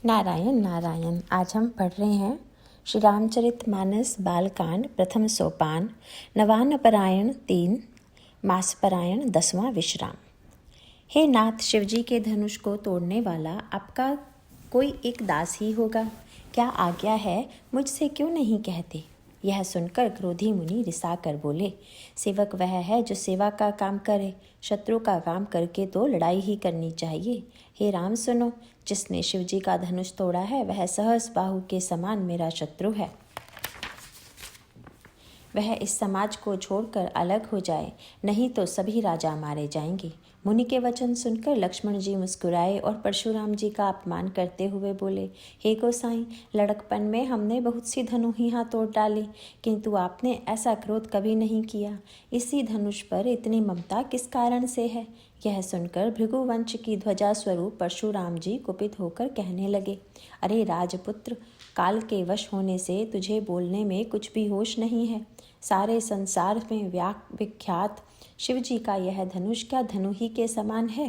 नारायण नारायण। आज हम पढ़ रहे हैं श्री रामचरितमानस बालकांड प्रथम सोपान, नवान्नपरायण 3, मासपरायण 10वां विश्राम। हे नाथ, शिवजी के धनुष को तोड़ने वाला आपका कोई एक दास ही होगा। क्या आज्ञा है, मुझसे क्यों नहीं कहते? यह सुनकर क्रोधी मुनि रिसा कर बोले, सेवक वह है जो सेवा का काम करे, शत्रु का काम करके तो लड़ाई ही करनी चाहिए। हे राम सुनो, जिसने शिवजी का धनुष तोड़ा है वह सहस बाहु के समान मेरा शत्रु है। वह इस समाज को छोड़कर अलग हो जाए, नहीं तो सभी राजा मारे जाएंगे। मुनि के वचन सुनकर लक्ष्मण जी मुस्कुराए और परशुराम जी का अपमान करते हुए बोले, हे गोसाई, लड़कपन में हमने बहुत सी धनुहियाँ तोड़ डाली, किंतु आपने ऐसा क्रोध कभी नहीं किया। इसी धनुष पर इतनी ममता किस कारण से है? यह सुनकर भृगुवंश की ध्वजा स्वरूप परशुराम जी कुपित होकर कहने लगे, अरे राजपुत्र, काल के वश होने से तुझे बोलने में कुछ भी होश नहीं है। सारे संसार में विख्यात शिवजी का यह धनुष क्या धनु ही के समान है?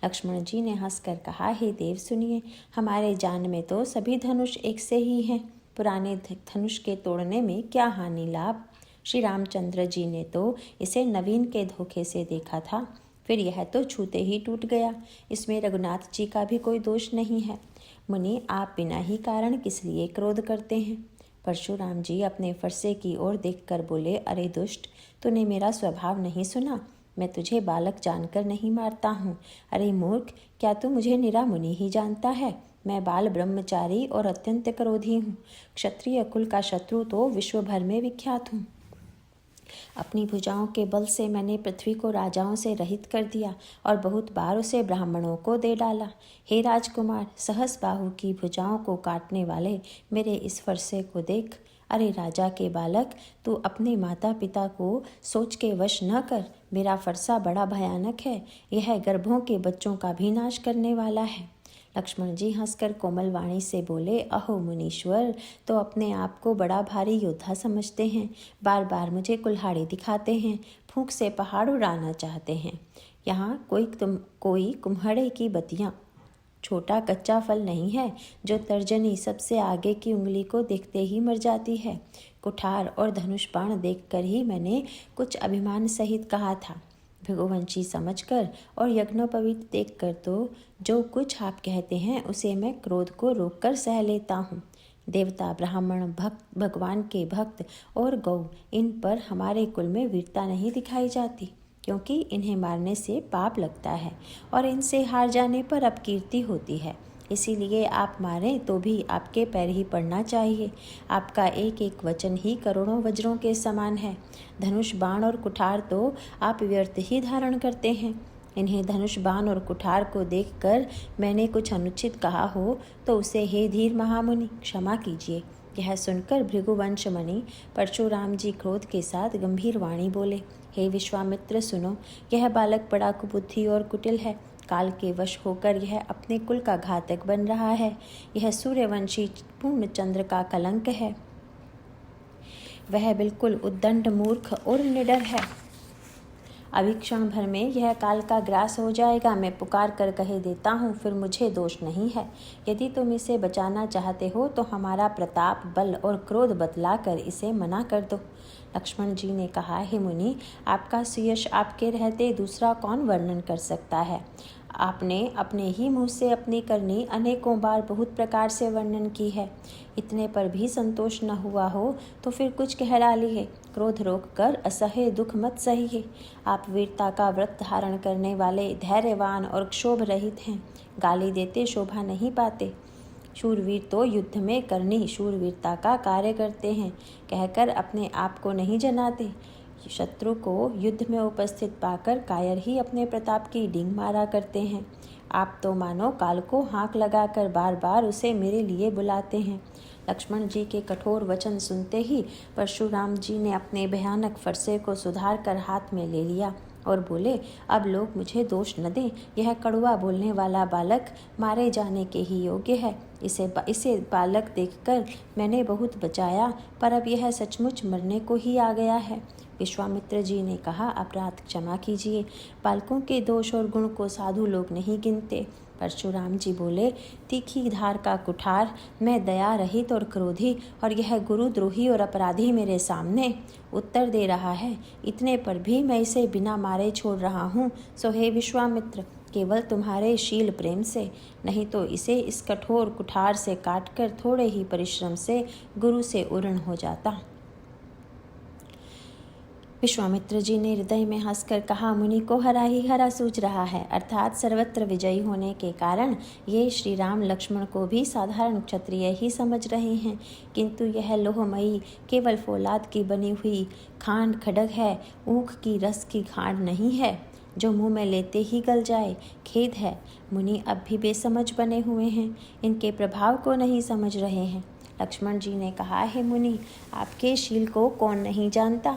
लक्ष्मण जी ने हंसकर कहा, हे देव सुनिए, हमारे जान में तो सभी धनुष एक से ही हैं। पुराने धनुष के तोड़ने में क्या हानि लाभ? श्री रामचंद्र जी ने तो इसे नवीन के धोखे से देखा था, फिर यह तो छूते ही टूट गया। इसमें रघुनाथ जी का भी कोई दोष नहीं है। मुनि, आप बिना ही कारण किस लिए क्रोध करते हैं? परशुराम जी अपने फरसे की ओर देखकर बोले, अरे दुष्ट, तूने मेरा स्वभाव नहीं सुना? मैं तुझे बालक जानकर नहीं मारता हूँ। अरे मूर्ख, क्या तू मुझे निरा मुनि ही जानता है? मैं बाल ब्रह्मचारी और अत्यंत क्रोधी हूँ। क्षत्रिय कुल का शत्रु तो विश्व भर में विख्यात हूँ। अपनी भुजाओं के बल से मैंने पृथ्वी को राजाओं से रहित कर दिया और बहुत बार उसे ब्राह्मणों को दे डाला। हे राजकुमार, सहस बाहु की भुजाओं को काटने वाले मेरे इस फरसे को देख। अरे राजा के बालक, तू अपने माता पिता को सोच के वश न कर। मेरा फरसा बड़ा भयानक है, यह गर्भों के बच्चों का भी नाश करने वाला है। लक्ष्मण जी हंसकर कोमल वाणी से बोले, अहो मुनीश्वर, तो अपने आप को बड़ा भारी योद्धा समझते हैं। बार बार मुझे कुल्हाड़ी दिखाते हैं, फूंक से पहाड़ उड़ाना चाहते हैं। यहाँ कोई कुम्हाड़े की बतियाँ छोटा कच्चा फल नहीं है जो तर्जनी सबसे आगे की उंगली को देखते ही मर जाती है। कुठार और धनुष बाण देखकर ही मैंने कुछ अभिमान सहित कहा था। भृगुवंशी समझकर और यज्ञोपवीत देखकर तो जो कुछ आप कहते हैं उसे मैं क्रोध को रोककर सह लेता हूँ। देवता, ब्राह्मण, भक्त, भगवान के भक्त और गौ, इन पर हमारे कुल में वीरता नहीं दिखाई जाती, क्योंकि इन्हें मारने से पाप लगता है और इनसे हार जाने पर अपकीर्ति होती है। इसीलिए आप मारें तो भी आपके पैर ही पड़ना चाहिए। आपका एक एक वचन ही करोड़ों वज्रों के समान है। धनुष, बाण और कुठार तो आप व्यर्थ ही धारण करते हैं। इन्हें धनुष, बाण और कुठार को देखकर मैंने कुछ अनुचित कहा हो तो उसे हे धीर महामुनि क्षमा कीजिए। यह सुनकर भृगुवंश मुनि परशुराम जी क्रोध के साथ गंभीर वाणी बोले, हे विश्वामित्र सुनो, यह बालक बड़ा कुबुद्धि और कुटिल है। काल के वश होकर यह अपने कुल का घातक बन रहा है। यह सूर्यवंशी पूर्णचंद्र का कलंक है। वह बिल्कुल उद्दंड, मूर्ख और निडर है। अभी क्षण भर में यह काल का ग्रास हो जाएगा। मैं पुकार कर कह देता हूँ, फिर मुझे दोष नहीं है। यदि तुम इसे बचाना चाहते हो तो हमारा प्रताप, बल और क्रोध बतलाकर इसे मना कर दो। लक्ष्मण जी ने कहा, हे मुनि, आपका सुयश आपके रहते दूसरा कौन वर्णन कर सकता है? आपने अपने ही मुँह से अपनी करनी अनेकों बार बहुत प्रकार से वर्णन की है। इतने पर भी संतोष न हुआ हो तो फिर कुछ कह डालिए। क्रोध रोक कर असह्य दुख मत सहिए। आप वीरता का व्रत धारण करने वाले, धैर्यवान और क्षोभ रहित हैं। गाली देते शोभा नहीं पाते। शूरवीर तो युद्ध में करनी शूरवीरता का कार्य करते हैं, कहकर अपने आप को नहीं जनाते। शत्रु को युद्ध में उपस्थित पाकर कायर ही अपने प्रताप की डींग मारा करते हैं। आप तो मानो काल को हाँक लगाकर बार बार उसे मेरे लिए बुलाते हैं। लक्ष्मण जी के कठोर वचन सुनते ही परशुराम जी ने अपने भयानक फरसे को सुधार कर हाथ में ले लिया और बोले, अब लोग मुझे दोष न दें। यह कड़वा बोलने वाला बालक मारे जाने के ही योग्य है। इसे बालक देखकर मैंने बहुत बचाया, पर अब यह सचमुच मरने को ही आ गया है। विश्वामित्र जी ने कहा, अपराध क्षमा कीजिए। बालकों के दोष और गुण को साधु लोग नहीं गिनते। परशुराम जी बोले, तीखी धार का कुठार, मैं दया रहित और क्रोधी, और यह गुरुद्रोही और अपराधी मेरे सामने उत्तर दे रहा है। इतने पर भी मैं इसे बिना मारे छोड़ रहा हूँ। सो हे विश्वामित्र, केवल तुम्हारे शील प्रेम से, नहीं तो इसे इस कठोर कुठार से काटकर थोड़े ही परिश्रम से गुरु से उरण हो जाता। विश्वामित्र जी ने हृदय में हंसकर कहा, मुनि को हरा ही हरा सूझ रहा है, अर्थात सर्वत्र विजयी होने के कारण ये श्री राम लक्ष्मण को भी साधारण क्षत्रिय ही समझ रहे हैं, किंतु यह लोहमयी केवल फौलाद की बनी हुई खांड खड्ग है, ऊख की रस की खांड नहीं है जो मुंह में लेते ही गल जाए। खेद है, मुनि अब भी बेसमझ बने हुए हैं, इनके प्रभाव को नहीं समझ रहे हैं। लक्ष्मण जी ने कहा, हे मुनि, आपके शील को कौन नहीं जानता,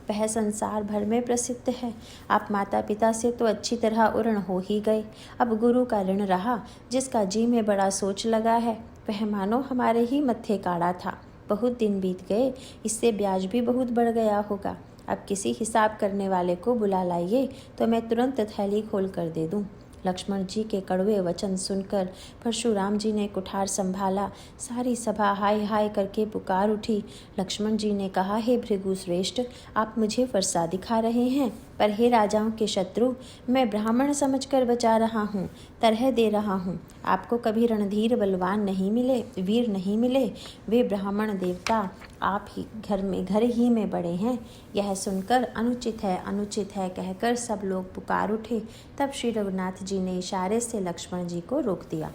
वह संसार भर में प्रसिद्ध है। आप माता पिता से तो अच्छी तरह उर्ण हो ही गए, अब गुरु का ऋण रहा, जिसका जी में बड़ा सोच लगा है, वह मानो हमारे ही मत्थे काढ़ा था। बहुत दिन बीत गए, इससे ब्याज भी बहुत बढ़ गया होगा। अब किसी हिसाब करने वाले को बुला लाइए तो मैं तुरंत थैली खोल कर दे दूं। लक्ष्मण जी के कड़वे वचन सुनकर परशुराम जी ने कुठार संभाला। सारी सभा हाय हाय करके पुकार उठी। लक्ष्मण जी ने कहा, हे भृगु श्रेष्ठ, आप मुझे फरसा दिखा रहे हैं, पर हे राजाओं के शत्रु, मैं ब्राह्मण समझकर बचा रहा हूँ, तरह दे रहा हूँ। आपको कभी रणधीर बलवान नहीं मिले, वीर नहीं मिले, वे ब्राह्मण देवता आप ही घर ही में बड़े हैं। यह सुनकर अनुचित है कहकर सब लोग पुकार उठे। तब श्री रघुनाथ जी ने इशारे से लक्ष्मण जी को रोक दिया।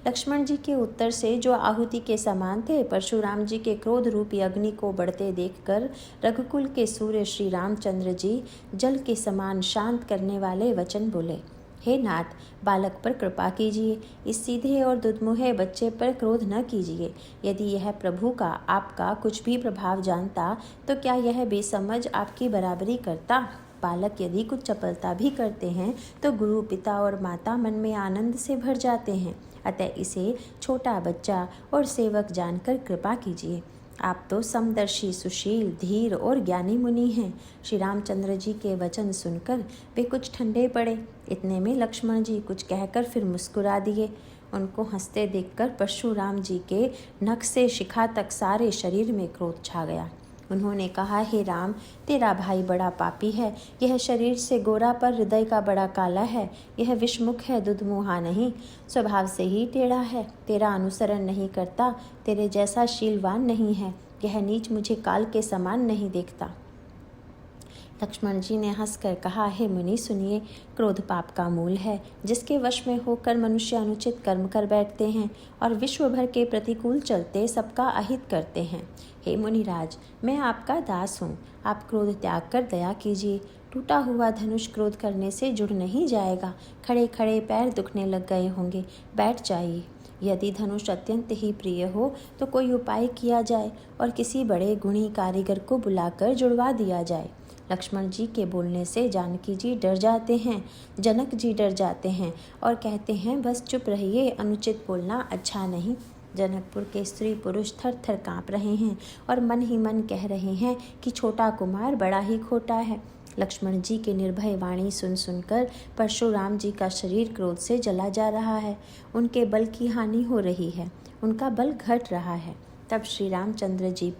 लक्ष्मण जी के उत्तर से जो आहुति के समान थे, परशुराम जी के क्रोध रूपी अग्नि को बढ़ते देखकर रघुकुल के सूर्य श्री रामचंद्र जी जल के समान शांत करने वाले वचन बोले, हे नाथ, बालक पर कृपा कीजिए, इस सीधे और दुधमुहे बच्चे पर क्रोध न कीजिए। यदि यह प्रभु का आपका कुछ भी प्रभाव जानता तो क्या यह बेसमझ आपकी बराबरी करता। बालक यदि कुछ चपलता भी करते हैं तो गुरु, पिता और माता मन में आनंद से भर जाते हैं, अतः इसे छोटा बच्चा और सेवक जानकर कृपा कीजिए। आप तो समदर्शी, सुशील, धीर और ज्ञानी मुनि हैं। श्री रामचंद्र जी के वचन सुनकर वे कुछ ठंडे पड़े। इतने में लक्ष्मण जी कुछ कहकर फिर मुस्कुरा दिए। उनको हंसते देखकर परशुराम जी के नख से शिखा तक सारे शरीर में क्रोध छा गया। उन्होंने कहा, हे राम, तेरा भाई बड़ा पापी है। यह शरीर से गोरा पर हृदय का बड़ा काला है। यह विषमुख है, दुधमुहा नहीं, स्वभाव से ही टेढ़ा है। तेरा अनुसरण नहीं करता, तेरे जैसा शीलवान नहीं है। यह नीच मुझे काल के समान नहीं देखता। लक्ष्मण जी ने हंसकर कहा, हे मुनि सुनिए, क्रोध पाप का मूल है, जिसके वश में होकर मनुष्य अनुचित कर्म कर बैठते हैं और विश्व भर के प्रतिकूल चलते सबका अहित करते हैं। हे मुनिराज, मैं आपका दास हूँ, आप क्रोध त्याग कर दया कीजिए। टूटा हुआ धनुष क्रोध करने से जुड़ नहीं जाएगा। खड़े खड़े पैर दुखने लग गए होंगे, बैठ जाइए। यदि धनुष अत्यंत ही प्रिय हो तो कोई उपाय किया जाए और किसी बड़े गुणी कारीगर को बुलाकर जुड़वा दिया जाए। लक्ष्मण जी के बोलने से जानकी जी डर जाते हैं, जनक जी डर जाते हैं और कहते हैं, बस चुप रहिए, अनुचित बोलना अच्छा नहीं। जनकपुर के स्त्री पुरुष थर थर काँप रहे हैं और मन ही मन कह रहे हैं कि छोटा कुमार बड़ा ही खोटा है। लक्ष्मण जी के निर्भय वाणी सुन सुनकर परशुराम जी का शरीर क्रोध से जला जा रहा है। उनके बल की हानि हो रही है, उनका बल घट रहा है। तब श्री रामचंद्र जी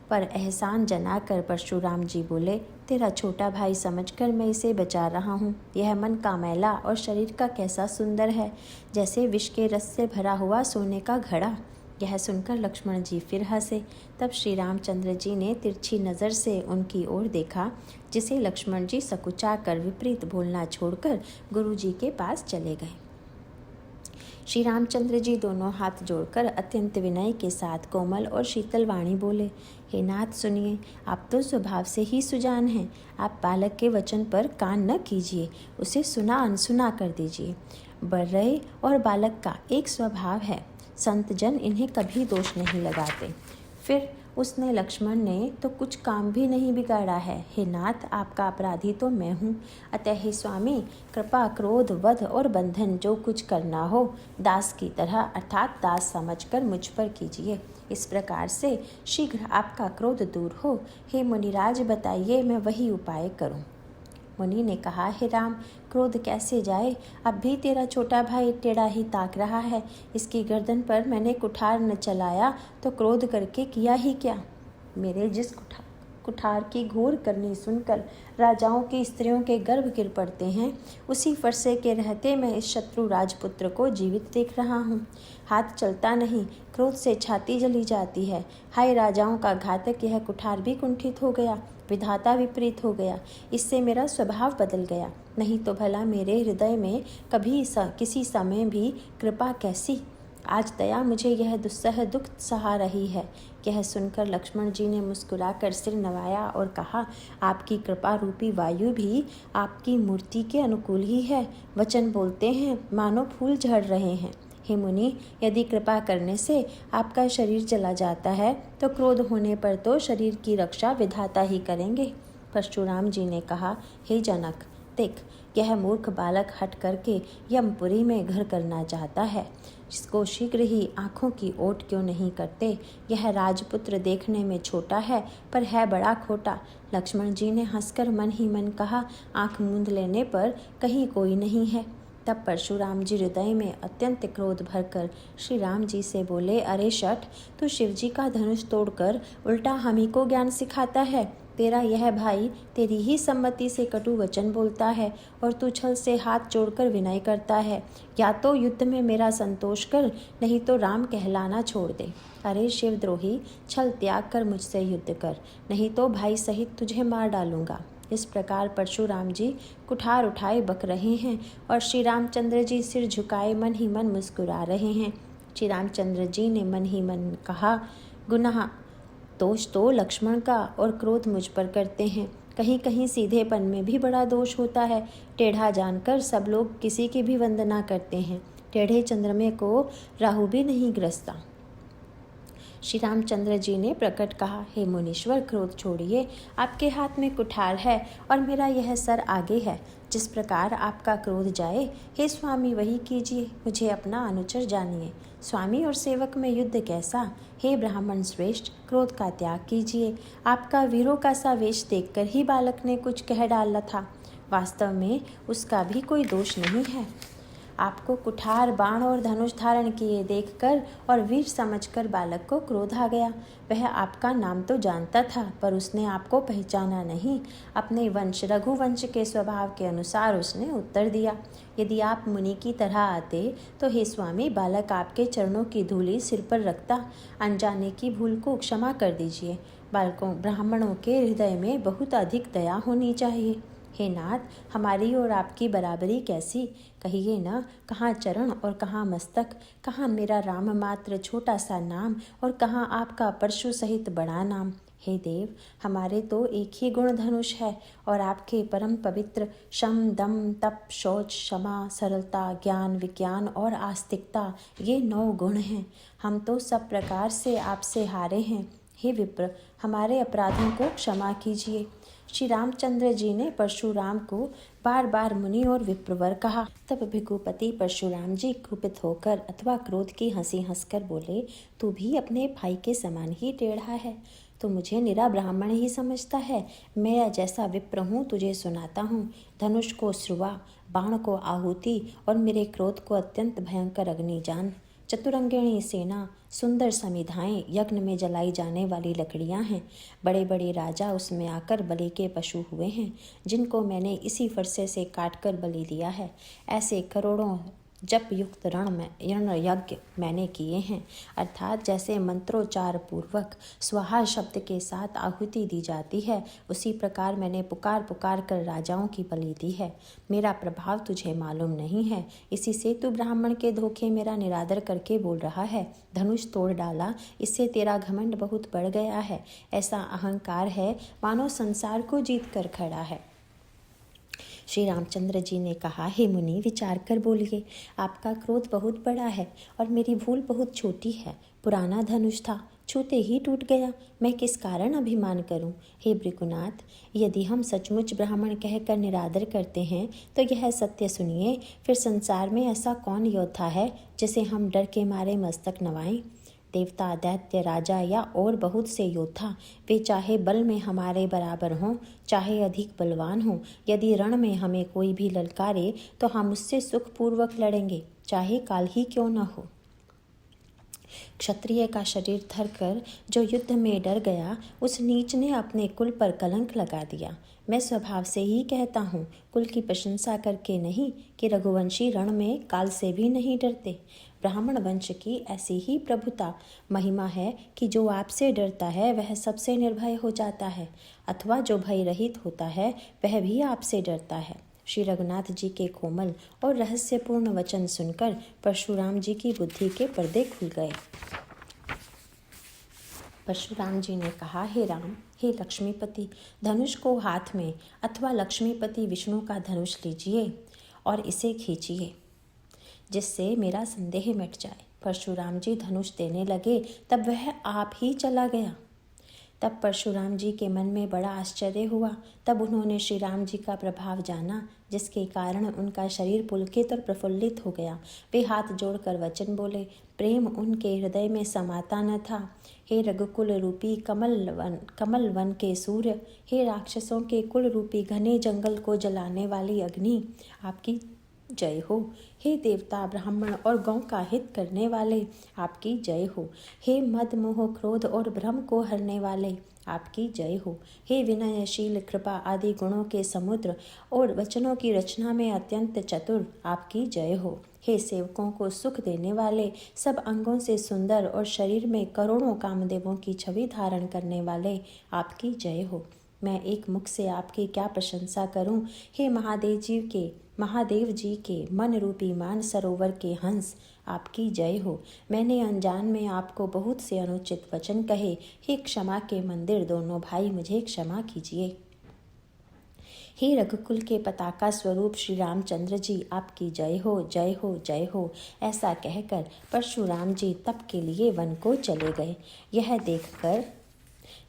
पर एहसान जनाकर परशुराम जी बोले, तेरा छोटा भाई समझकर मैं इसे बचा रहा हूँ। यह मन का मैला और शरीर का कैसा सुंदर है, जैसे विष के रस से भरा हुआ सोने का घड़ा। यह सुनकर लक्ष्मण जी फिर हंसे। तब श्री रामचंद्र जी ने तिरछी नज़र से उनकी ओर देखा, जिसे लक्ष्मण जी सकुचा कर विपरीत बोलना छोड़कर गुरु जी के पास चले गए। श्री रामचंद्र जी दोनों हाथ जोड़कर अत्यंत विनय के साथ कोमल और शीतल वाणी बोले, हे नाथ सुनिए, आप तो स्वभाव से ही सुजान हैं। आप बालक के वचन पर कान न कीजिए, उसे सुना अनसुना कर दीजिए। बर्रे और बालक का एक स्वभाव है, संत जन इन्हें कभी दोष नहीं लगाते। फिर उसने लक्ष्मण ने तो कुछ काम भी नहीं बिगाड़ा है। हे नाथ, आपका अपराधी तो मैं हूँ, अतः हे स्वामी, कृपा, क्रोध, वध और बंधन जो कुछ करना हो दास की तरह अर्थात दास समझकर मुझ पर कीजिए। इस प्रकार से शीघ्र आपका क्रोध दूर हो। हे मुनिराज, बताइए मैं वही उपाय करूँ। मुनि ने कहा, हे राम, क्रोध कैसे जाए? अब भी तेरा छोटा भाई टेढ़ा ही ताक रहा है। इसकी गर्दन पर मैंने कुठार न चलाया तो क्रोध करके किया ही क्या? मेरे जिस कुठार की घोर करनी सुनकर राजाओं की स्त्रियों के गर्भ गिर पड़ते हैं, उसी फरसे के रहते मैं इस शत्रु राजपुत्र को जीवित देख रहा हूँ। हाथ चलता नहीं, क्रोध से छाती जली जाती है। हाय राजाओं का घातक, यह कुठार भी कुंठित हो गया, विधाता विपरीत हो गया, इससे मेरा स्वभाव बदल गया। नहीं तो भला मेरे हृदय में कभी किसी समय भी कृपा कैसी? आज दया मुझे यह दुस्सह दुख सहा रही है। यह सुनकर लक्ष्मण जी ने मुस्कुराकर सिर नवाया और कहा, आपकी कृपा रूपी वायु भी आपकी मूर्ति के अनुकूल ही है। वचन बोलते हैं मानो फूल झड़ रहे हैं। हे मुनि, यदि कृपा करने से आपका शरीर चला जाता है तो क्रोध होने पर तो शरीर की रक्षा विधाता ही करेंगे। परशुराम जी ने कहा, हे जनक, देख, यह मूर्ख बालक हट करके यमपुरी में घर करना चाहता है। इसको शीघ्र ही आँखों की ओट क्यों नहीं करते? यह राजपुत्र देखने में छोटा है पर है बड़ा खोटा। लक्ष्मण जी ने हंसकर मन ही मन कहा, आँख मूंद लेने पर कहीं कोई नहीं है। तब परशुराम जी हृदय में अत्यंत क्रोध भरकर श्री राम जी से बोले, अरे शठ, तू शिवजी का धनुष तोड़कर उल्टा हम ही को ज्ञान सिखाता है। तेरा यह भाई तेरी ही सम्मति से कटु वचन बोलता है और तू छल से हाथ जोड़कर विनय करता है। या तो युद्ध में मेरा संतोष कर, नहीं तो राम कहलाना छोड़ दे। अरे शिवद्रोही, छल त्याग कर मुझसे युद्ध कर, नहीं तो भाई सहित तुझे मार डालूंगा। इस प्रकार परशुराम जी कुठार उठाए बक रहे हैं और श्री रामचंद्र जी सिर झुकाए मन ही मन मुस्कुरा रहे हैं। श्री रामचंद्र जी ने मन ही मन कहा, गुनाह दोष तो लक्ष्मण का और क्रोध मुझ पर करते हैं। कहीं कहीं सीधेपन में भी बड़ा दोष होता है। टेढ़ा जानकर सब लोग किसी की भी वंदना करते हैं। टेढ़े चंद्रमा को राहु भी नहीं ग्रसता। श्री रामचंद्र जी ने प्रकट कहा, हे मुनीश्वर, क्रोध छोड़िए। आपके हाथ में कुठार है और मेरा यह सर आगे है। जिस प्रकार आपका क्रोध जाए, हे स्वामी वही कीजिए। मुझे अपना अनुचर जानिए। स्वामी और सेवक में युद्ध कैसा? हे ब्राह्मण श्रेष्ठ, क्रोध का त्याग कीजिए। आपका वीरों का सा वेश देखकर ही बालक ने कुछ कह डाला था। वास्तव में उसका भी कोई दोष नहीं है। आपको कुठार, बाण और धनुष धारण किए देखकर और वीर समझकर बालक को क्रोध आ गया। वह आपका नाम तो जानता था पर उसने आपको पहचाना नहीं। अपने वंश रघुवंश के स्वभाव के अनुसार उसने उत्तर दिया। यदि आप मुनि की तरह आते तो हे स्वामी, बालक आपके चरणों की धूलि सिर पर रखता। अनजाने की भूल को क्षमा कर दीजिए। बालकों, ब्राह्मणों के हृदय में बहुत अधिक दया होनी चाहिए। हे नाथ, हमारी और आपकी बराबरी कैसी? कहिए न, कहाँ चरण और कहाँ मस्तक, कहाँ मेरा राम मात्र छोटा सा नाम और कहाँ आपका परशु सहित बड़ा नाम। हे देव, हमारे तो एक ही गुण धनुष है और आपके परम पवित्र शम, दम, तप, शौच, क्षमा, सरलता, ज्ञान, विज्ञान और आस्तिकता, ये 9 गुण हैं। हम तो सब प्रकार से आपसे हारे हैं। हे विप्र, हमारे अपराधों को क्षमा कीजिए। श्री रामचंद्र जी ने परशुराम को बार बार मुनि और विप्रवर कहा। तब भृगुपति परशुराम जी कुपित होकर अथवा क्रोध की हंसी हंसकर बोले, तू भी अपने भाई के समान ही टेढ़ा है। तो मुझे निरा ब्राह्मण ही समझता है। मैं जैसा विप्र हूँ तुझे सुनाता हूँ। धनुष को श्रुवा, बाण को आहुति और मेरे क्रोध को अत्यंत भयंकर अग्नि जान। चतुरंगिणी सेना, सुंदर समिधाएं, यज्ञ में जलाई जाने वाली लकड़ियां हैं। बड़े बड़े राजा उसमें आकर बलि के पशु हुए हैं, जिनको मैंने इसी फरसे से काटकर बलि दिया है। ऐसे करोड़ों जप युक्त रण यज्ञ मैंने किए हैं, अर्थात जैसे मंत्रोच्चार पूर्वक स्वाहा शब्द के साथ आहुति दी जाती है, उसी प्रकार मैंने पुकार पुकार कर राजाओं की बलि दी है। मेरा प्रभाव तुझे मालूम नहीं है, इसी से तू ब्राह्मण के धोखे मेरा निरादर करके बोल रहा है। धनुष तोड़ डाला, इससे तेरा घमंड बहुत बढ़ गया है। ऐसा अहंकार है मानो संसार को जीत कर खड़ा है। श्री रामचंद्र जी ने कहा, हे मुनि, विचार कर बोलिए। आपका क्रोध बहुत बड़ा है और मेरी भूल बहुत छोटी है। पुराना धनुष था, छूते ही टूट गया। मैं किस कारण अभिमान करूं? हे भृगुनाथ, यदि हम सचमुच ब्राह्मण कहकर निरादर करते हैं तो यह सत्य सुनिए। फिर संसार में ऐसा कौन योद्धा है जिसे हम डर के मारे मस्तक नवाएं? देवता, दैत्य, राजा या और बहुत से योद्धा, वे चाहे बल में हमारे बराबर हों, चाहे अधिक बलवान हों, यदि रण में हमें कोई भी ललकारे तो हम उससे सुखपूर्वक लड़ेंगे, चाहे काल ही क्यों न हो। क्षत्रिय का शरीर धरकर जो युद्ध में डर गया, उस नीच ने अपने कुल पर कलंक लगा दिया। मैं स्वभाव से ही कहता हूँ, कुल की प्रशंसा करके नहीं, कि रघुवंशी रण में काल से भी नहीं डरते। ब्राह्मण वंश की ऐसी ही प्रभुता महिमा है कि जो आपसे डरता है वह सबसे निर्भय हो जाता है, अथवा जो भय रहित होता है वह भी आपसे डरता है। श्री रघुनाथ जी के कोमल और रहस्यपूर्ण वचन सुनकर परशुराम जी की बुद्धि के पर्दे खुल गए। परशुराम जी ने कहा, हे राम, हे लक्ष्मीपति, धनुष को हाथ में अथवा लक्ष्मीपति विष्णु का धनुष लीजिए और इसे खींचिए, जिससे मेरा संदेह मिट जाए। परशुराम जी धनुष देने लगे, तब वह आप ही चला गया। तब परशुराम जी के मन में बड़ा आश्चर्य हुआ। तब उन्होंने श्री राम जी का प्रभाव जाना, जिसके कारण उनका शरीर पुलकित और प्रफुल्लित हो गया। वे हाथ जोड़कर वचन बोले, प्रेम उनके हृदय में समाता न था। हे रघुकुल रूपी कमल वन के सूर्य, हे राक्षसों के कुल रूपी घने जंगल को जलाने वाली अग्नि, आपकी जय हो। हे देवता, ब्राह्मण और गौ का हित करने वाले, आपकी जय हो। हे मद, मोह, क्रोध और भ्रम को हरने वाले, आपकी जय हो। हे विनयशील, कृपा आदि गुणों के समुद्र और वचनों की रचना में अत्यंत चतुर, आपकी जय हो। हे सेवकों को सुख देने वाले, सब अंगों से सुंदर और शरीर में करोड़ों कामदेवों की छवि धारण करने वाले, आपकी जय हो। मैं एक मुख से आपकी क्या प्रशंसा करूं। हे महादेव जी के मन रूपी मान सरोवर के हंस, आपकी जय हो। मैंने अनजान में आपको बहुत से अनुचित वचन कहे। हे क्षमा के मंदिर दोनों भाई, मुझे क्षमा कीजिए। हे रघुकुल के पताका स्वरूप श्री रामचंद्र जी, आपकी जय हो, जय हो, जय हो। ऐसा कहकर परशुराम जी तप के लिए वन को चले गए। यह देखकर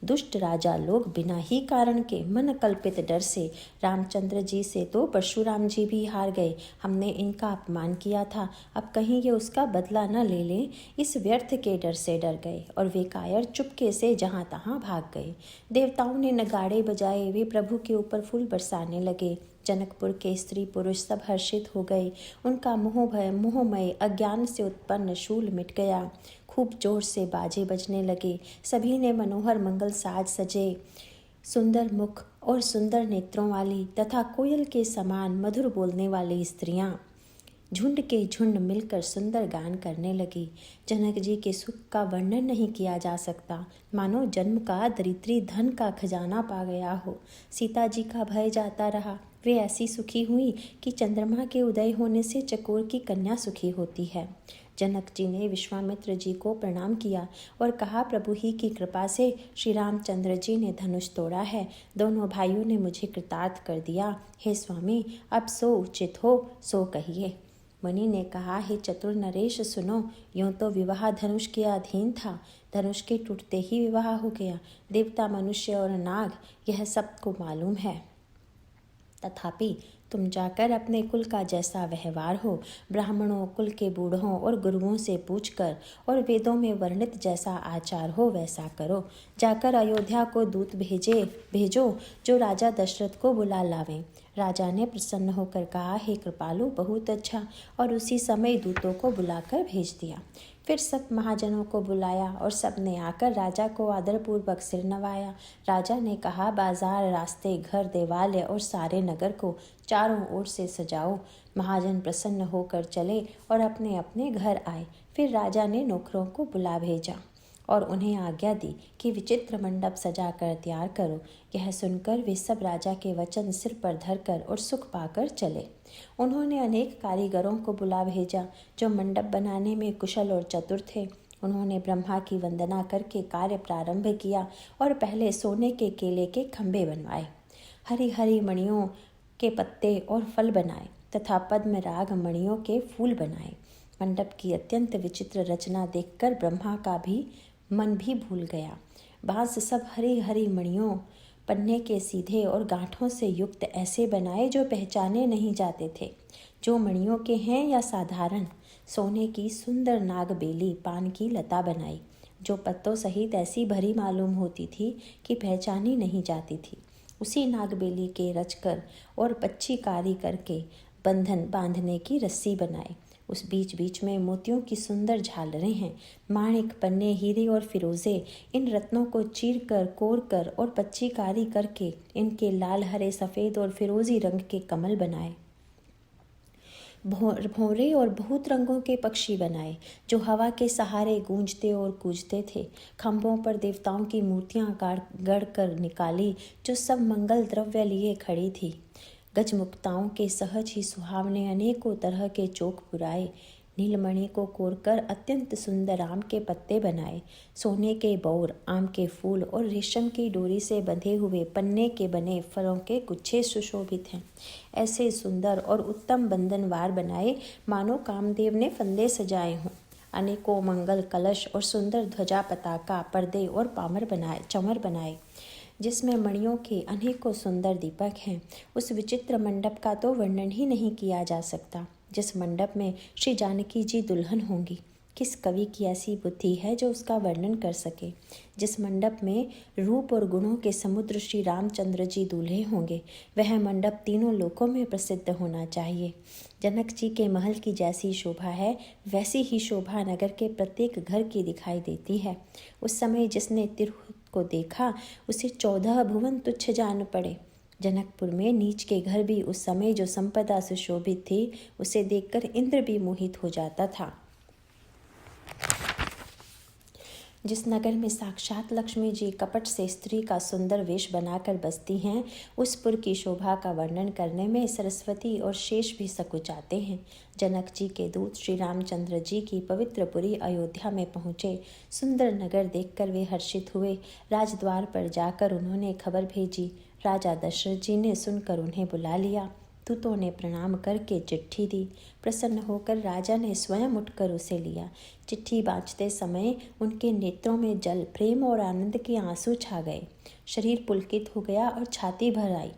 दुष्ट राजा लोग बिना ही कारण के मन कल्पित डर से रामचंद्र जी से तो परशुराम जी भी हार गए। हमने इनका अपमान किया था, अब कहीं ये उसका बदला न ले लें, इस व्यर्थ के डर से डर गए और वे कायर चुपके से जहाँ तहाँ भाग गए। देवताओं ने नगाड़े बजाए, वे प्रभु के ऊपर फूल बरसाने लगे। जनकपुर के स्त्री पुरुष सब हर्षित हो गए। उनका मोहमय अज्ञान से उत्पन्न शूल मिट गया। खूब जोर से बाजे बजने लगे। सभी ने मनोहर मंगल साज सजे, सुंदर मुख और सुंदर नेत्रों वाली तथा कोयल के समान मधुर बोलने वाली स्त्रियां झुंड के झुंड मिलकर सुंदर गान करने लगी। जनक जी के सुख का वर्णन नहीं किया जा सकता, मानो जन्म का दरिद्री धन का खजाना पा गया हो। सीता जी का भय जाता रहा। वे ऐसी सुखी हुई कि चंद्रमा के उदय होने से चकोर की कन्या सुखी होती है। जनक जी ने विश्वामित्र जी को प्रणाम किया और कहा, प्रभु ही की कृपा से श्री रामचंद्र जी ने धनुष तोड़ा है। दोनों भाइयों ने मुझे कृतार्थ कर दिया। हे स्वामी, अब सो उचित हो सो कहिए। मुनि ने कहा, हे चतुर नरेश, सुनो, यूं तो विवाह धनुष के अधीन था, धनुष के टूटते ही विवाह हो गया। देवता, मनुष्य और नाग, यह सबको मालूम है। तथापि तुम जाकर अपने कुल का जैसा व्यवहार हो, ब्राह्मणों, कुल के बूढ़ों और गुरुओं से पूछकर, और वेदों में वर्णित जैसा आचार हो वैसा करो। जाकर अयोध्या को दूत भेजो जो राजा दशरथ को बुला लावें। राजा ने प्रसन्न होकर कहा, हे कृपालु, बहुत अच्छा, और उसी समय दूतों को बुलाकर भेज दिया। फिर सब महाजनों को बुलाया और सब ने आकर राजा को आदरपूर्वक सिर नवाया। राजा ने कहा, बाजार, रास्ते, घर, देवालय और सारे नगर को चारों ओर से सजाओ। महाजन प्रसन्न होकर चले और अपने अपने घर आए। फिर राजा ने नौकरों को बुला भेजा और उन्हें आज्ञा दी कि विचित्र मंडप सजाकर तैयार करो। यह सुनकर वे सब राजा के वचन सिर पर धरकर और सुख पाकर चले। उन्होंने अनेक कारीगरों को बुला भेजा जो मंडप बनाने में कुशल और चतुर थे। उन्होंने ब्रह्मा की वंदना करके कार्य प्रारंभ किया और पहले सोने के केले के खंभे बनवाए, हरी हरी मणियों के पत्ते और फल बनाए तथा पद्म राग मणियों के फूल बनाए। मंडप की अत्यंत विचित्र रचना देखकर ब्रह्मा का भी मन भी भूल गया। बांस सब हरी हरी मणियों, पन्ने के सीधे और गांठों से युक्त ऐसे बनाए जो पहचाने नहीं जाते थे, जो मणियों के हैं या साधारण। सोने की सुंदर नाग बेली, पान की लता बनाई। जो पत्तों सहित ऐसी भरी मालूम होती थी कि पहचानी नहीं जाती थी। उसी नागबेली के रचकर और पच्ची कारी करके बंधन बांधने की रस्सी बनाए। उस बीच बीच में मोतियों की सुंदर झालरें हैं। माणिक, पन्ने, हीरे और फिरोजे इन रत्नों को चीर कर, कोर कर और पच्ची कारी करके इनके लाल, हरे, सफ़ेद और फिरोजी रंग के कमल बनाए। भौरे और बहुत रंगों के पक्षी बनाए जो हवा के सहारे गूंजते और कूजते थे। खंभों पर देवताओं की मूर्तियां गढ़ कर निकाली जो सब मंगल द्रव्य लिए खड़ी थी। गजमुक्ताओं के सहज ही सुहावने अनेकों तरह के चोक पुराए। नीलमणि को कोरकर अत्यंत सुंदर आम के पत्ते बनाए। सोने के बौर, आम के फूल और रेशम की डोरी से बंधे हुए पन्ने के बने फलों के गुच्छे सुशोभित हैं। ऐसे सुंदर और उत्तम बंधनवार बनाए मानो कामदेव ने फंदे सजाए हों। अनेकों मंगल कलश और सुंदर ध्वजा, पताका, पर्दे और चमर बनाए जिसमें मणियों के अनेकों सुंदर दीपक हैं। उस विचित्र मंडप का तो वर्णन ही नहीं किया जा सकता जिस मंडप में श्री जानकी जी दुल्हन होंगी। किस कवि की ऐसी बुद्धि है जो उसका वर्णन कर सके। जिस मंडप में रूप और गुणों के समुद्र श्री रामचंद्र जी दूल्हे होंगे, वह मंडप तीनों लोकों में प्रसिद्ध होना चाहिए। जनक जी के महल की जैसी शोभा है, वैसी ही शोभा नगर के प्रत्येक घर की दिखाई देती है। उस समय जिसने तिरहुत को देखा, उसे 14 भुवन तुच्छ जान पड़े। जनकपुर में नीच के घर भी उस समय जो संपदा सुशोभित थी, उसे देखकर इंद्र भी मोहित हो जाता था। जिस नगर में साक्षात लक्ष्मी जी कपट से स्त्री का सुंदर वेश बनाकर बसती हैं, उस पुर की शोभा का वर्णन करने में सरस्वती और शेष भी सकुचाते हैं। जनक जी के दूत श्री रामचंद्र जी की पवित्र पुरी अयोध्या में पहुँचे। सुंदर नगर देखकर वे हर्षित हुए। राजद्वार पर जाकर उन्होंने खबर भेजी। राजा दशरथ जी ने सुनकर उन्हें बुला लिया। दूतों ने प्रणाम करके चिट्ठी दी। प्रसन्न होकर राजा ने स्वयं उठकर उसे लिया। चिट्ठी बाँचते समय उनके नेत्रों में जल, प्रेम और आनंद के आंसू छा गए। शरीर पुलकित हो गया और छाती भर आई।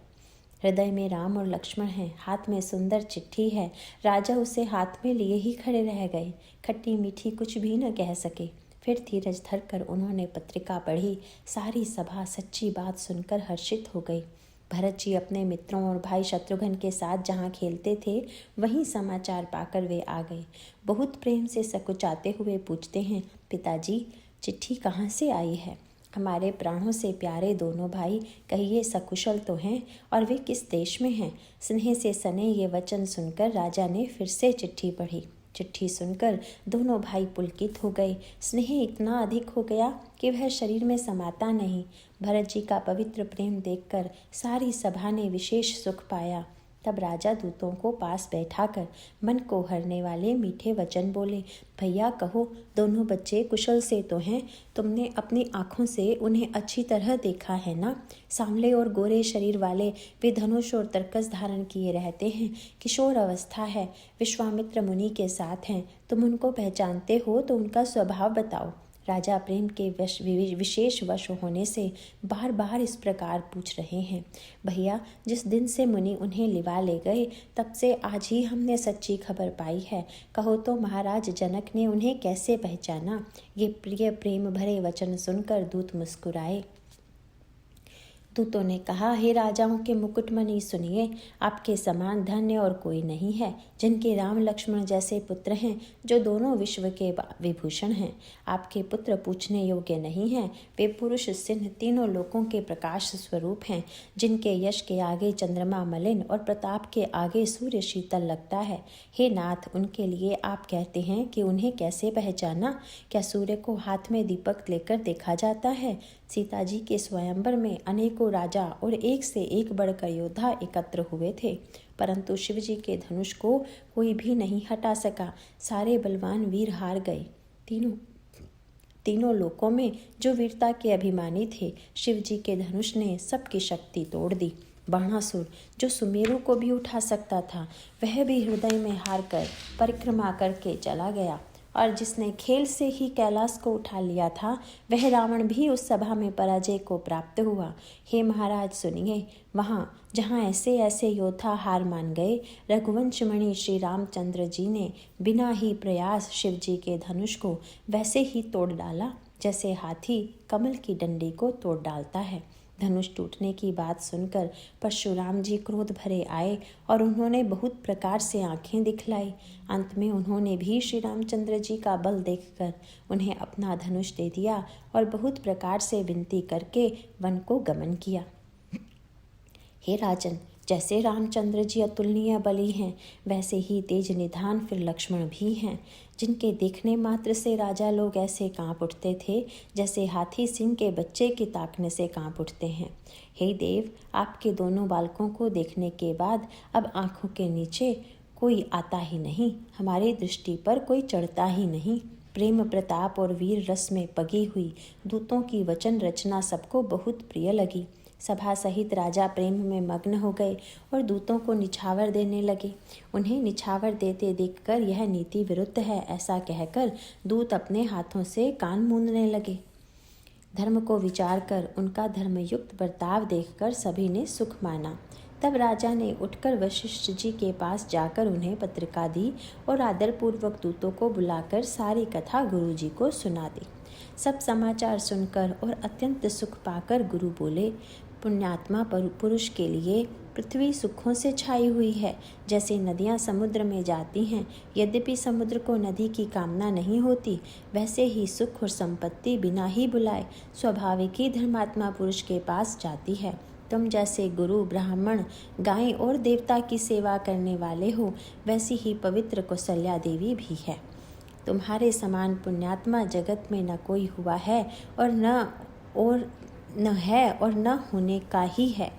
हृदय में राम और लक्ष्मण हैं, हाथ में सुंदर चिट्ठी है। राजा उसे हाथ में लिए ही खड़े रह गए। खट्टी मीठी कुछ भी न कह सके। फिर धीरज धरकर उन्होंने पत्रिका पढ़ी। सारी सभा सच्ची बात सुनकर हर्षित हो गई। भरत जी अपने मित्रों और भाई शत्रुघ्न के साथ जहाँ खेलते थे, वहीं समाचार पाकर वे आ गए। बहुत प्रेम से सकुचाते हुए पूछते हैं, पिताजी चिट्ठी कहाँ से आई है? हमारे प्राणों से प्यारे दोनों भाई कहिए सकुशल तो हैं और वे किस देश में हैं? स्नेह से सने ये वचन सुनकर राजा ने फिर से चिट्ठी पढ़ी। चिट्ठी सुनकर दोनों भाई पुलकित हो गए। स्नेह इतना अधिक हो गया कि वह शरीर में समाता नहीं। भरत जी का पवित्र प्रेम देखकर सारी सभा ने विशेष सुख पाया। तब राजा दूतों को पास बैठाकर मन को हरने वाले मीठे वचन बोले, भैया कहो, दोनों बच्चे कुशल से तो हैं? तुमने अपनी आँखों से उन्हें अच्छी तरह देखा है ना? सांवले और गोरे शरीर वाले वे धनुष और तरकस धारण किए रहते हैं। किशोर अवस्था है, विश्वामित्र मुनि के साथ हैं। तुम उनको पहचानते हो तो उनका स्वभाव बताओ। राजा प्रेम के विशेष वश होने से बार बार इस प्रकार पूछ रहे हैं। भैया, जिस दिन से मुनि उन्हें लिवा ले गए, तब से आज ही हमने सच्ची खबर पाई है। कहो तो महाराज जनक ने उन्हें कैसे पहचाना? ये प्रिय प्रेम भरे वचन सुनकर दूत मुस्कुराए। दूतों ने कहा, हे राजाओं के मुकुटमणि सुनिए, आपके समान धन्य और कोई नहीं है। जिनके राम लक्ष्मण जैसे पुत्र हैं, जो दोनों विश्व के विभूषण हैं। आपके पुत्र पूछने योग्य नहीं हैं। वे पुरुष सिंह तीनों लोकों के प्रकाश स्वरूप हैं। जिनके यश के आगे चंद्रमा मलिन और प्रताप के आगे सूर्य शीतल लगता है। हे नाथ, उनके लिए आप कहते हैं कि उन्हें कैसे पहचाना? क्या सूर्य को हाथ में दीपक लेकर देखा जाता है? सीता जी के स्वयंवर में अनेकों राजा और एक से एक बढ़कर योद्धा एकत्र हुए थे, परंतु शिव जी के धनुष को कोई भी नहीं हटा सका। सारे बलवान वीर हार गए। तीनों लोकों में जो वीरता के अभिमानी थे, शिव जी के धनुष ने सबकी शक्ति तोड़ दी। बाणासुर, जो सुमेरु को भी उठा सकता था, वह भी हृदय में हार कर परिक्रमा करके चला गया। और जिसने खेल से ही कैलाश को उठा लिया था, वह रावण भी उस सभा में पराजय को प्राप्त हुआ। हे महाराज सुनिए, वहाँ जहाँ ऐसे ऐसे योद्धा हार मान गए, रघुवंश मणि श्री रामचंद्र जी ने बिना ही प्रयास शिव जी के धनुष को वैसे ही तोड़ डाला जैसे हाथी कमल की डंडी को तोड़ डालता है। धनुष टूटने की बात सुनकर परशुराम जी क्रोध भरे आए और उन्होंने बहुत प्रकार से आंखें दिखलाई। अंत में उन्होंने भी श्री रामचंद्र जी का बल देखकर उन्हें अपना धनुष दे दिया और बहुत प्रकार से विनती करके वन को गमन किया। हे राजन, जैसे रामचंद्र जी अतुलनीय बली हैं, वैसे ही तेज निधान फिर लक्ष्मण भी हैं, जिनके देखने मात्र से राजा लोग ऐसे कांप उठते थे जैसे हाथी सिंह के बच्चे के ताकने से कांप उठते हैं। हे देव, आपके दोनों बालकों को देखने के बाद अब आंखों के नीचे कोई आता ही नहीं, हमारी दृष्टि पर कोई चढ़ता ही नहीं। प्रेम प्रताप और वीर रस में पगी हुई दूतों की वचन रचना सबको बहुत प्रिय लगी। सभा सहित राजा प्रेम में मग्न हो गए और दूतों को निछावर देने लगे। उन्हें निछावर देते देखकर यह नीति विरुद्ध है ऐसा कहकर दूत अपने हाथों से कान मूंदने लगे। धर्म को विचार कर उनका धर्मयुक्त बर्ताव देखकर सभी ने सुख माना। तब राजा ने उठकर वशिष्ठ जी के पास जाकर उन्हें पत्रिका दी और आदरपूर्वक दूतों को बुलाकर सारी कथा गुरु जी को सुना दी। सब समाचार सुनकर और अत्यंत सुख पाकर गुरु बोले, पुण्यात्मा पुरुष के लिए पृथ्वी सुखों से छाई हुई है। जैसे नदियाँ समुद्र में जाती हैं, यद्यपि समुद्र को नदी की कामना नहीं होती, वैसे ही सुख और संपत्ति बिना ही बुलाए स्वाभाविक ही धर्मात्मा पुरुष के पास जाती है। तुम जैसे गुरु, ब्राह्मण, गाय और देवता की सेवा करने वाले हो, वैसी ही पवित्र कौशल्या देवी भी है। तुम्हारे समान पुण्यात्मा जगत में न कोई हुआ है और न है और न होने का ही है।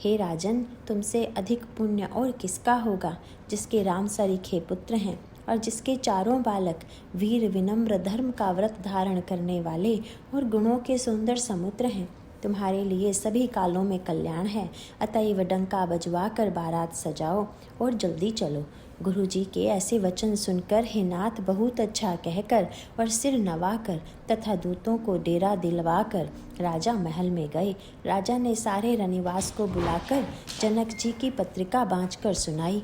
हे राजन, तुमसे अधिक पुण्य और किसका होगा, जिसके राम सरीखे पुत्र हैं और जिसके चारों बालक वीर, विनम्र, धर्म का व्रत धारण करने वाले और गुणों के सुंदर समुद्र हैं। तुम्हारे लिए सभी कालों में कल्याण है, अतएव डंका बजवा कर बारात सजाओ और जल्दी चलो। गुरु जी के ऐसे वचन सुनकर हे नाथ बहुत अच्छा कहकर और सिर नवाकर तथा दूतों को डेरा दिलवाकर राजा महल में गए। राजा ने सारे रनिवास को बुलाकर जनक जी की पत्रिका बाँचकर सुनाई।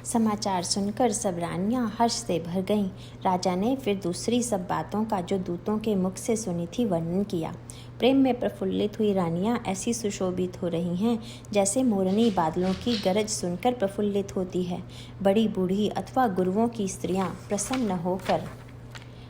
समाचार सुनकर सब रानियां हर्ष से भर गईं। राजा ने फिर दूसरी सब बातों का जो दूतों के मुख से सुनी थी वर्णन किया। प्रेम में प्रफुल्लित हुई रानियां ऐसी सुशोभित हो रही हैं जैसे मोरनी बादलों की गरज सुनकर प्रफुल्लित होती है। बड़ी बूढ़ी अथवा गुरुओं की स्त्रियां प्रसन्न होकर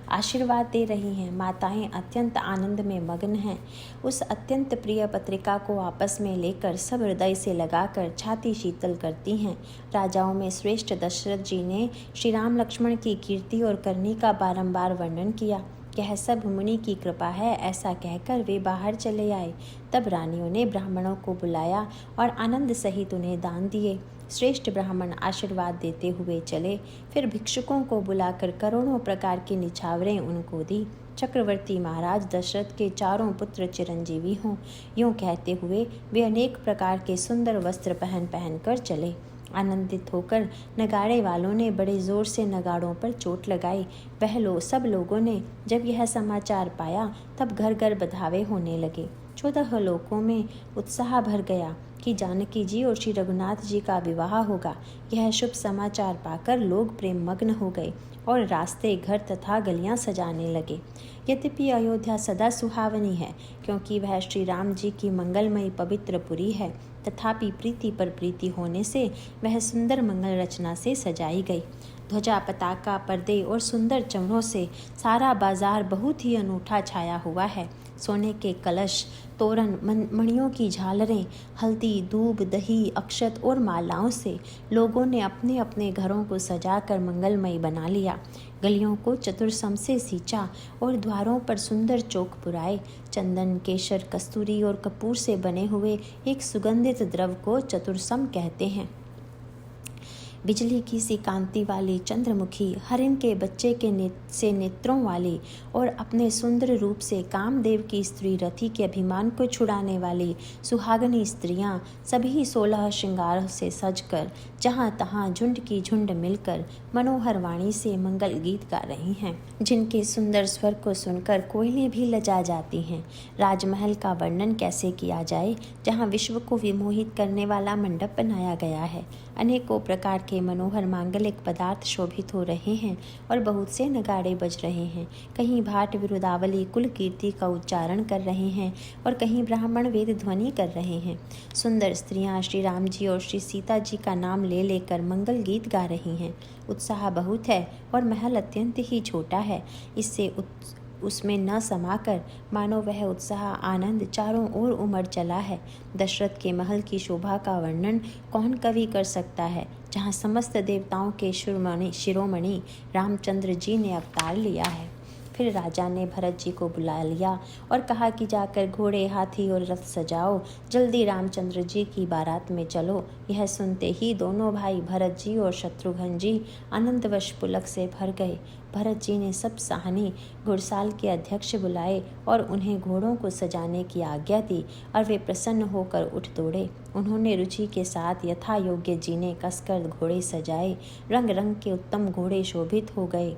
आशीर्वाद दे रही हैं। माताएं अत्यंत आनंद में मग्न हैं। उस अत्यंत प्रिय पत्रिका को आपस में लेकर सब हृदय से लगाकर छाती शीतल करती हैं। राजाओं में श्रेष्ठ दशरथ जी ने श्री राम लक्ष्मण की कीर्ति और करनी का बारंबार वर्णन किया। यह सब मुनि की कृपा है ऐसा कहकर वे बाहर चले आए। तब रानियों ने ब्राह्मणों को बुलाया और आनंद सहित उन्हें दान दिए। श्रेष्ठ ब्राह्मण आशीर्वाद देते हुए चले। फिर भिक्षुकों को बुलाकर करोड़ों प्रकार की निछावरें उनको दी। चक्रवर्ती महाराज दशरथ के चारों पुत्र चिरंजीवी हों, यूँ कहते हुए वे अनेक प्रकार के सुंदर वस्त्र पहन कर चले। आनंदित होकर नगाड़े वालों ने बड़े जोर से नगाड़ों पर चोट लगाई। सब लोगों ने जब यह समाचार पाया तब घर घर बधावे होने लगे। 14 लोकों में उत्साह भर गया कि जानकी जी और श्री रघुनाथ जी का विवाह होगा। यह शुभ समाचार पाकर लोग प्रेम मग्न हो गए और रास्ते, घर तथा गलियां सजाने लगे। यद्यपि अयोध्या सदा सुहावनी है क्योंकि वह श्री राम जी की मंगलमयी पवित्र पुरी है, तथापि प्रीति पर प्रीति होने से वह सुंदर मंगल रचना से सजाई गई। ध्वजा, पताका, पर्दे और सुंदर चमरों से सारा बाजार बहुत ही अनूठा छाया हुआ है। सोने के कलश, तोरण, मणियों की झालरें, हल्दी, दूब, दही, अक्षत और मालाओं से लोगों ने अपने अपने घरों को सजाकर मंगलमयी बना लिया। गलियों को चतुर्सम से सींचा और द्वारों पर सुंदर चौक पुराए। चंदन, केशर, कस्तूरी और कपूर से बने हुए एक सुगंधित द्रव को चतुर्सम कहते हैं। बिजली की सी कांति वाली चंद्रमुखी, हरिण के बच्चे के नेत्रों वाली और अपने सुंदर रूप से कामदेव की स्त्री रति के अभिमान को छुड़ाने वाली सुहागनी स्त्रियां सभी 16 श्रृंगार से सजकर जहां तहां झुंड की झुंड मिलकर मनोहर वाणी से मंगल गीत गा रही हैं, जिनके सुंदर स्वर को सुनकर कोयलें भी लजा जाती हैं। राजमहल का वर्णन कैसे किया जाए, जहाँ विश्व को विमोहित करने वाला मंडप बनाया गया है। अनेकों प्रकार के मनोहर मांगलिक पदार्थ शोभित हो रहे हैं और बहुत से नगाड़े बज रहे हैं। कहीं भाट विरुदावली कुल कीर्ति का उच्चारण कर रहे हैं और कहीं ब्राह्मण वेद ध्वनि कर रहे हैं। सुंदर स्त्रियां श्री राम जी और श्री सीता जी का नाम ले लेकर मंगल गीत गा रही हैं। उत्साह बहुत है और महल अत्यंत ही छोटा है। इससे उसमें न समाकर मानो वह उत्साह आनंद चारों ओर उमड़ चला है। दशरथ के महल की शोभा का वर्णन कौन कवि कर सकता है, जहाँ समस्त देवताओं के शिरोमणि रामचंद्र जी ने अवतार लिया है। फिर राजा ने भरत जी को बुला लिया और कहा कि जाकर घोड़े, हाथी और रथ सजाओ, जल्दी रामचंद्र जी की बारात में चलो। यह सुनते ही दोनों भाई भरत जी और शत्रुघ्न जी आनंदवश पुलक से भर गए। भरत जी ने सब साहनी घुड़साल के अध्यक्ष बुलाए और उन्हें घोड़ों को सजाने की आज्ञा दी और वे प्रसन्न होकर उठ दौड़े। उन्होंने रुचि के साथ यथा योग्य जीने कसकर घोड़े सजाए। रंग रंग के उत्तम घोड़े शोभित हो गए।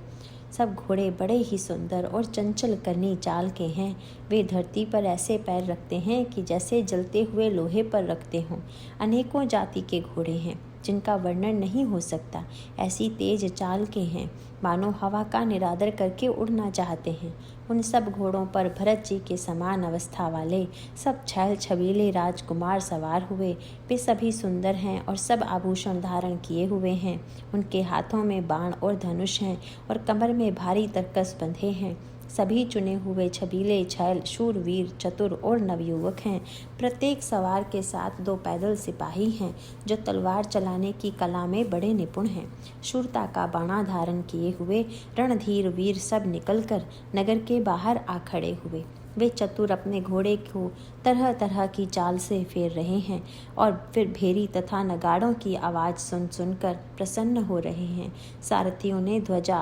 सब घोड़े बड़े ही सुंदर और चंचल करनी चाल के हैं। वे धरती पर ऐसे पैर रखते हैं कि जैसे जलते हुए लोहे पर रखते हों। अनेकों जाति के घोड़े हैं जिनका वर्णन नहीं हो सकता। ऐसी तेज चाल के हैं मानो हवा का निरादर करके उड़ना चाहते हैं। उन सब घोड़ों पर भरत जी के समान अवस्था वाले सब छैल छबीले राजकुमार सवार हुए। वे सभी सुंदर हैं और सब आभूषण धारण किए हुए हैं। उनके हाथों में बाण और धनुष हैं और कमर में भारी तरकस बंधे हैं। सभी चुने हुए छबीले छैल शूरवीर चतुर और नवयुवक हैं। प्रत्येक सवार के साथ 2 पैदल सिपाही हैं जो तलवार चलाने की कला में बड़े निपुण हैं। शूरता का बाणा धारण किए हुए रणधीर वीर सब निकलकर नगर के बाहर आ खड़े हुए। वे चतुर अपने घोड़े को तरह तरह की चाल से फेर रहे हैं और फिर भेरी तथा नगाड़ों की आवाज़ सुन सुनकर प्रसन्न हो रहे हैं। सारथियों ने ध्वजा,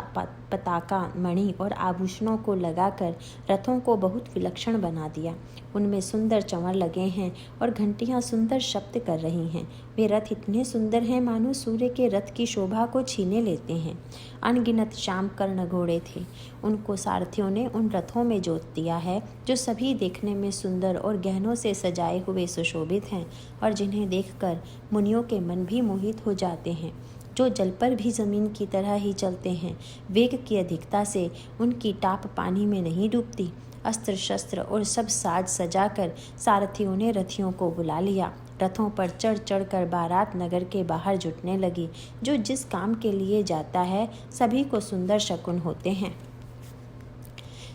पताका, मणि और आभूषणों को लगाकर रथों को बहुत विलक्षण बना दिया। उनमें सुंदर चंवर लगे हैं और घंटियां सुंदर शब्द कर रही हैं। वे रथ इतने सुंदर हैं मानो सूर्य के रथ की शोभा को छीने लेते हैं। अनगिनत श्याम कर्ण घोड़े थे। उनको सारथियों ने उन रथों में जोत दिया है जो सभी देखने में सुंदर और गहनों से सजाए हुए सुशोभित हैं और जिन्हें देखकर मुनियों के मन भी मोहित हो जाते हैं। जो जल पर भी जमीन की तरह ही चलते हैं। वेग की अधिकता से उनकी टाप पानी में नहीं डूबती। अस्त्र शस्त्र और सब साज सजाकर सारथियों ने रथियों को बुला लिया। रथों पर चढ़ चढ़कर बारात नगर के बाहर जुटने लगी। जो जिस काम के लिए जाता है सभी को सुंदर शकुन होते हैं।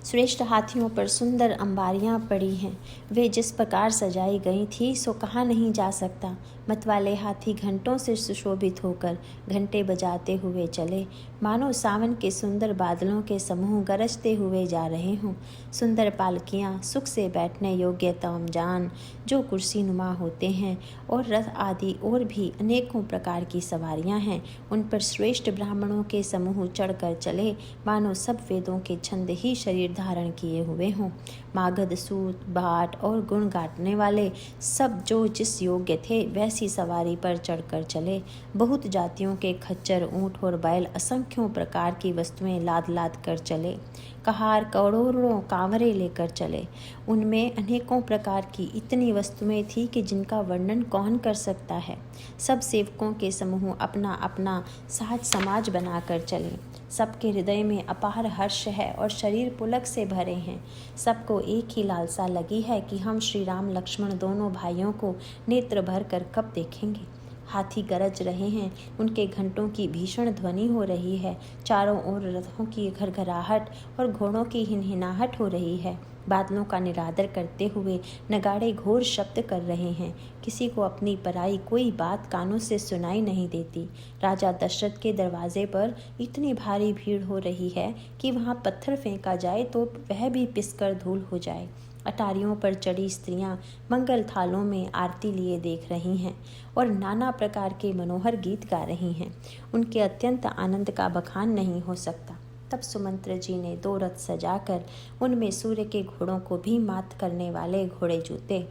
श्रेष्ठ हाथियों पर सुंदर अंबारियां पड़ी हैं। वे जिस प्रकार सजाई गई थी सो कहा नहीं जा सकता। मतवाले हाथी घंटों से सुशोभित होकर घंटे बजाते हुए चले, मानो सावन के सुंदर बादलों के समूह गरजते हुए जा रहे हों। सुंदर पालकियां, सुख से बैठने योग्य तामजान जो कुर्सी नुमा होते हैं और रथ आदि और भी अनेकों प्रकार की सवारियां हैं। उन पर श्रेष्ठ ब्राह्मणों के समूह चढ़कर चले, मानो सब वेदों के छंद ही शरीर धारण किए हुए हों। मागध, सूत, भाट और गुण गाटने वाले सब जो जिस योग्य थे वैसी सवारी पर चढ़कर चले। बहुत जातियों के खच्चर, ऊंट और बैल असंख्यों प्रकार की वस्तुएं लाद लाद कर चले। कहार करोड़ों कांवरे लेकर चले। उनमें अनेकों प्रकार की इतनी वस्तुएं थी कि जिनका वर्णन कौन कर सकता है। सब सेवकों के समूह अपना अपना साज समाज बनाकर चले। सबके हृदय में अपार हर्ष है और शरीर पुलक से भरे हैं। सबको एक ही लालसा लगी है कि हम श्री राम लक्ष्मण दोनों भाइयों को नेत्र भर कर कब देखेंगे। हाथी गरज रहे हैं, उनके घंटों की भीषण ध्वनि हो रही है। चारों ओर रथों की घरघराहट और घोड़ों की हिनहिनाहट हो रही है। बादलों का निरादर करते हुए नगाड़े घोर शब्द कर रहे हैं। किसी को अपनी पराई कोई बात कानों से सुनाई नहीं देती। राजा दशरथ के दरवाजे पर इतनी भारी भीड़ हो रही है कि वहाँ पत्थर फेंका जाए तो वह भी पिसकर धूल हो जाए। अटारियों पर चढ़ी स्त्रियां मंगल थालों में आरती लिए देख रही हैं और नाना प्रकार के मनोहर गीत गा रही हैं। उनके अत्यंत आनंद का बखान नहीं हो सकता। तब सुमंत्र जी ने 2 रथ सजाकर उनमें सूर्य के घोड़ों को भी मात करने वाले घोड़े जूते।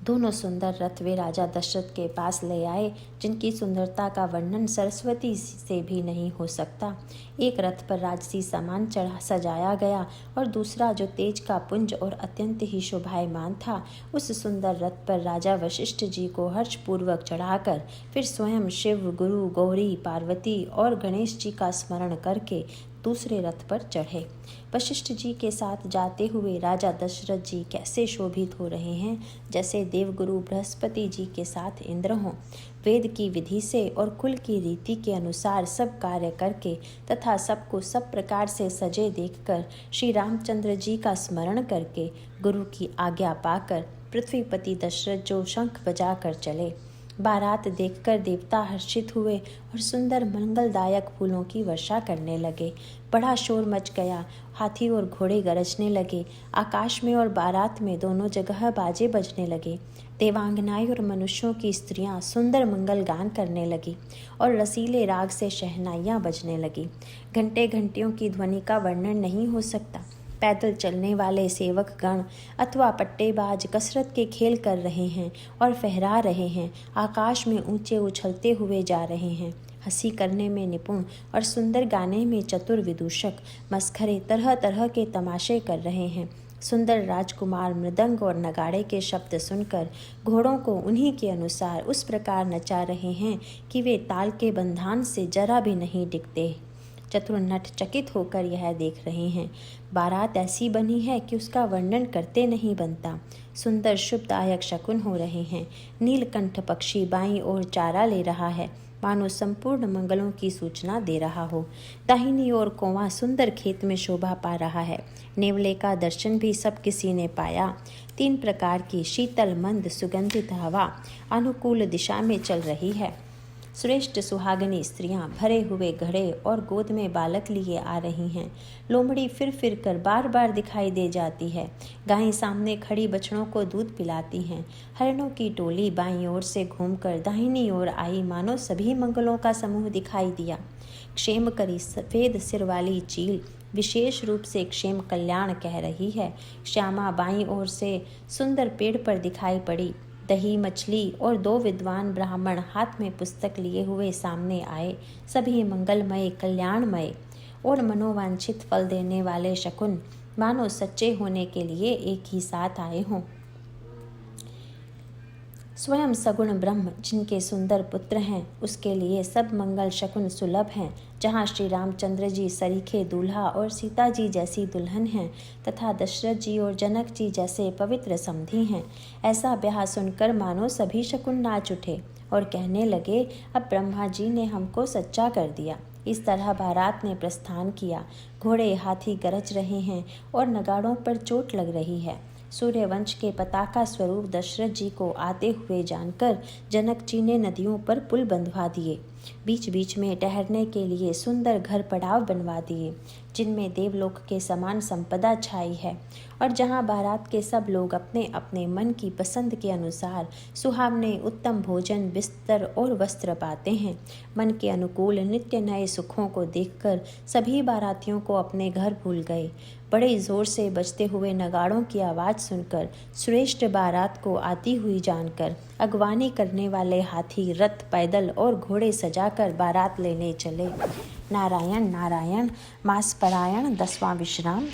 दोनों सुंदर रथ वे राजा दशरथ के पास ले आए, जिनकी सुंदरता का वर्णन सरस्वती से भी नहीं हो सकता। एक रथ पर राजसी सामान चढ़ा सजाया गया और दूसरा, जो तेज का पुंज और अत्यंत ही शोभायमान था, उस सुंदर रथ पर राजा वशिष्ठ जी को हर्षपूर्वक चढ़ाकर फिर स्वयं शिव, गुरु, गौरी, पार्वती और गणेश जी का स्मरण करके दूसरे रथ पर चढ़े। वशिष्ठ जी के साथ जाते हुए राजा दशरथ जी कैसे शोभित हो रहे हैं, जैसे देवगुरु बृहस्पति जी के साथ इंद्र हों। वेद की विधि से और कुल की रीति के अनुसार सब कार्य करके तथा सबको सब प्रकार से सजे देखकर श्री रामचंद्र जी का स्मरण करके गुरु की आज्ञा पाकर पृथ्वीपति दशरथ जो शंख बजाकर चले। बारात देखकर देवता हर्षित हुए और सुंदर मंगलदायक फूलों की वर्षा करने लगे। बड़ा शोर मच गया, हाथी और घोड़े गरजने लगे। आकाश में और बारात में दोनों जगह बाजे बजने लगे। देवांगनाएं और मनुष्यों की स्त्रियां सुंदर मंगल गान करने लगी और रसीले राग से शहनाइयां बजने लगी। घंटे घंटियों की ध्वनि का वर्णन नहीं हो सकता। पैदल चलने वाले सेवक गण अथवा पट्टेबाज कसरत के खेल कर रहे हैं और फहरा रहे हैं। आकाश में ऊंचे उछलते हुए जा रहे हैं। हंसी करने में निपुण और सुंदर गाने में चतुर विदूषक मस्खरे तरह तरह के तमाशे कर रहे हैं। सुंदर राजकुमार मृदंग और नगाड़े के शब्द सुनकर घोड़ों को उन्हीं के अनुसार उस प्रकार नचा रहे हैं कि वे ताल के बंधान से जरा भी नहीं डिगते। चतुर नट चकित होकर यह देख रहे हैं। बारात ऐसी बनी है कि उसका वर्णन करते नहीं बनता। सुंदर शुभदायक शकुन हो रहे हैं। नीलकंठ पक्षी बाईं ओर चारा ले रहा है, मानो संपूर्ण मंगलों की सूचना दे रहा हो। दाहिनी ओर कौवा सुंदर खेत में शोभा पा रहा है। नेवले का दर्शन भी सब किसी ने पाया। 3 प्रकार की शीतल मंद सुगंधित हवा अनुकूल दिशा में चल रही है। श्रेष्ठ सुहागनी स्त्रियां भरे हुए घड़े और गोद में बालक लिए आ रही हैं। लोमड़ी फिर फिर कर बार बार दिखाई दे जाती है। गायें सामने खड़ी बछड़ों को दूध पिलाती हैं। हरणों की टोली बाईं ओर से घूमकर दाहिनी ओर आई, मानो सभी मंगलों का समूह दिखाई दिया। क्षेम करी सफेद सिर वाली चील विशेष रूप से क्षेम कल्याण कह रही है। श्यामा बाईं ओर से सुंदर पेड़ पर दिखाई पड़ी। दही मछली और 2 विद्वान ब्राह्मण हाथ में पुस्तक लिए हुए सामने आए। सभी मंगलमय, कल्याणमय और मनोवांछित फल देने वाले शकुन मानो सच्चे होने के लिए एक ही साथ आए हों। स्वयं सगुण ब्रह्म जिनके सुंदर पुत्र हैं, उसके लिए सब मंगल शकुन सुलभ हैं। जहाँ श्री रामचंद्र जी सरीखे दूल्हा और सीता जी जैसी दुल्हन हैं तथा दशरथ जी और जनक जी जैसे पवित्र समधी हैं, ऐसा ब्याह सुनकर मानो सभी शकुन नाच उठे और कहने लगे, अब ब्रह्मा जी ने हमको सच्चा कर दिया। इस तरह बारात ने प्रस्थान किया। घोड़े हाथी गरज रहे हैं और नगाड़ों पर चोट लग रही है। सूर्यवंश के पताका स्वरूप दशरथ जी को आते हुए जानकर जनक जी ने नदियों पर पुल बंधवा दिए। बीच बीच में ठहरने के लिए सुंदर घर पड़ाव बनवा दिए, जिनमें देवलोक के समान संपदा छाई है और जहां बारात के सब लोग अपने अपने मन की पसंद के अनुसार सुहावने उत्तम भोजन, बिस्तर और वस्त्र पाते हैं। मन के अनुकूल नित्य नए सुखों को देखकर सभी बारातियों को अपने घर भूल गए। बड़े जोर से बजते हुए नगाड़ों की आवाज़ सुनकर श्रेष्ठ बारात को आती हुई जानकर अगवानी करने वाले हाथी, रथ, पैदल और घोड़े सजाकर बारात लेने चले। नारायण नारायण। मास परायण 10वां विश्राम।